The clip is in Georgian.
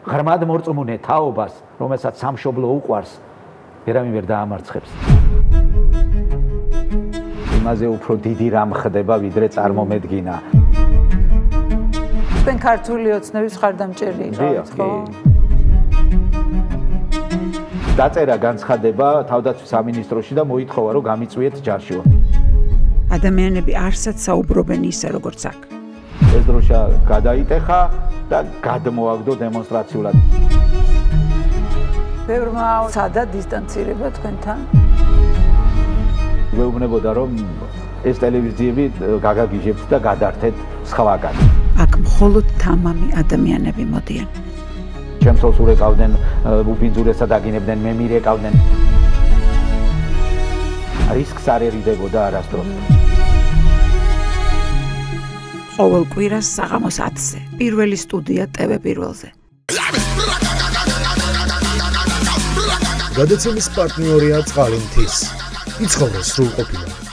ღრმად მორწმუნე თაობას, რომელსაც სამშობლო უყვარს, ვერავინ ვერ დაამარცხებს. იმაზე უფრო დიდი რამ ხდება, ვიდრე წარმომედგინა. თქვენ ქართული ოცნების მხარდამჭერი იყავით, ხო? დაწერა განცხადება თავდაცვის სამინისტროში და მოითხოვა, რომ გამიწვიეთ ჯარშიო. ადამიანები არსად საუბრობენ ისე, როგორც აქ. ეს დროშა გადაიტეხა და გადმოაგდო დემონსტრაციულად. ბევრმა სადა დისტანცირება თქვენთან? გვეუბნებოდა, რომ ეს ტელევიზიები გაგაგიჟებთ და გადართეთ სხვაგან. აქ მხოლოდ თამამი ადამიანები მოდიან. ჩემსოლს ურეკავდნენ, უბინძურესად აგინებდნენ, მე მირეკავდნენ. რისკს არ ერიდებოდა არასდროს. ყოველ კვირას საღამოს 10-ზე. პირველი სტუდია TV პირველზე. გადაცემის პარტნიორია წყალი მთის. იცხოვრე სრულყოფილად.